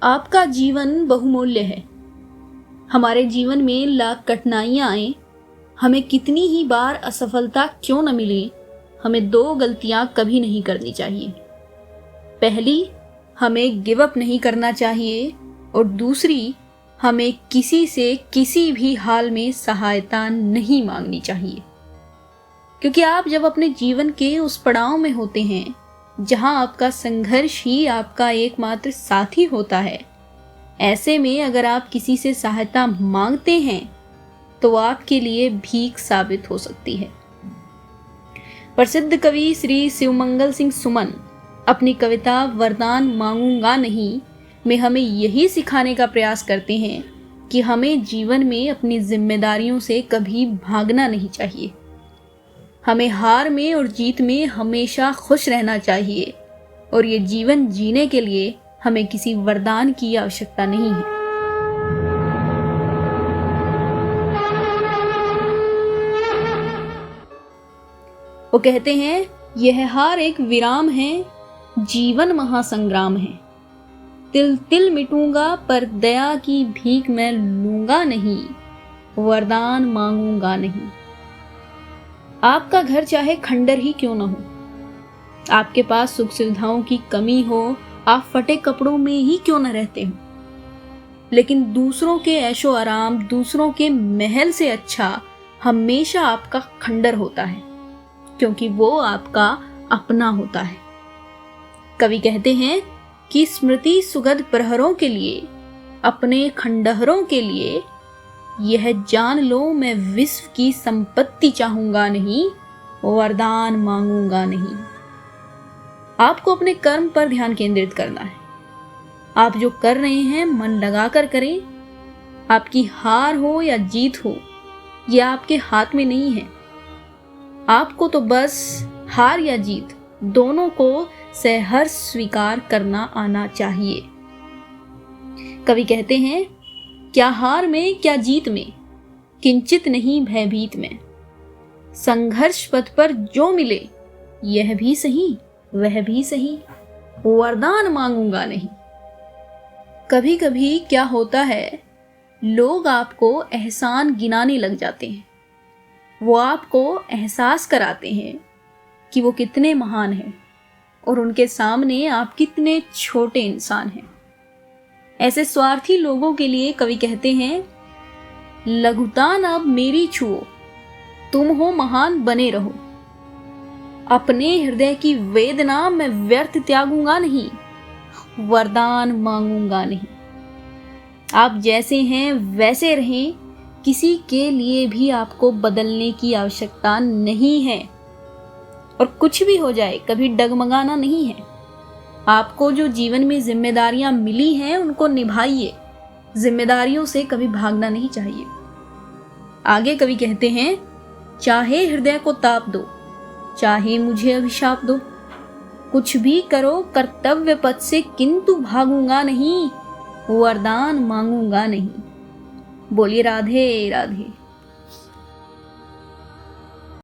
आपका जीवन बहुमूल्य है। हमारे जीवन में लाख कठिनाइयाँ आए, हमें कितनी ही बार असफलता क्यों न मिले, हमें दो गलतियाँ कभी नहीं करनी चाहिए। पहली, हमें गिव अप नहीं करना चाहिए और दूसरी, हमें किसी से किसी भी हाल में सहायता नहीं मांगनी चाहिए। क्योंकि आप जब अपने जीवन के उस पड़ाव में होते हैं जहां आपका संघर्ष ही आपका एकमात्र साथी होता है, ऐसे में अगर आप किसी से सहायता मांगते हैं तो आपके लिए भीख साबित हो सकती है। प्रसिद्ध कवि श्री शिवमंगल सिंह सुमन अपनी कविता वरदान मांगूंगा नहीं में हमें यही सिखाने का प्रयास करते हैं कि हमें जीवन में अपनी जिम्मेदारियों से कभी भागना नहीं चाहिए। हमें हार में और जीत में हमेशा खुश रहना चाहिए और ये जीवन जीने के लिए हमें किसी वरदान की आवश्यकता नहीं है। वो कहते हैं, यह हार एक विराम है, जीवन महासंग्राम है। तिल तिल मिटूंगा पर दया की भीख मैं लूंगा नहीं, वरदान मांगूंगा नहीं। आपका घर चाहे खंडर ही क्यों न हो, आपके पास सुख सुविधाओं की कमी हो, आप फटे कपड़ों में ही क्यों न रहते हो, लेकिन दूसरों के ऐशो आराम, दूसरों के महल से अच्छा हमेशा आपका खंडर होता है, क्योंकि वो आपका अपना होता है। कवि कहते हैं कि स्मृति सुगध प्रहरों के लिए, अपने खंडहरों के लिए, यह जान लो मैं विश्व की संपत्ति चाहूंगा नहीं, वरदान मांगूंगा नहीं। आपको अपने कर्म पर ध्यान केंद्रित करना है। आप जो कर रहे हैं मन लगाकर करें। आपकी हार हो या जीत हो, यह आपके हाथ में नहीं है। आपको तो बस हार या जीत दोनों को सहर्ष स्वीकार करना आना चाहिए। कवि कहते हैं, क्या हार में क्या जीत में, किंचित नहीं भयभीत में। संघर्ष पथ पर जो मिले, यह भी सही वह भी सही, वरदान मांगूंगा नहीं। कभी कभी क्या होता है, लोग आपको एहसान गिनाने लग जाते हैं। वो आपको एहसास कराते हैं कि वो कितने महान हैं और उनके सामने आप कितने छोटे इंसान हैं। ऐसे स्वार्थी लोगों के लिए कवि कहते हैं, लघुता अब मेरी छुओ, तुम हो महान बने रहो। अपने हृदय की वेदना मैं व्यर्थ त्यागूंगा नहीं, वरदान मांगूंगा नहीं। आप जैसे हैं वैसे रहें, किसी के लिए भी आपको बदलने की आवश्यकता नहीं है। और कुछ भी हो जाए कभी डगमगाना नहीं है। आपको जो जीवन में जिम्मेदारियां मिली हैं उनको निभाइए, जिम्मेदारियों से कभी भागना नहीं चाहिए। आगे कवि कहते हैं, चाहे हृदय को ताप दो, चाहे मुझे अभिशाप दो, कुछ भी करो कर्तव्य पथ से, किंतु भागूंगा नहीं, वरदान मांगूंगा नहीं। बोलिए राधे राधे।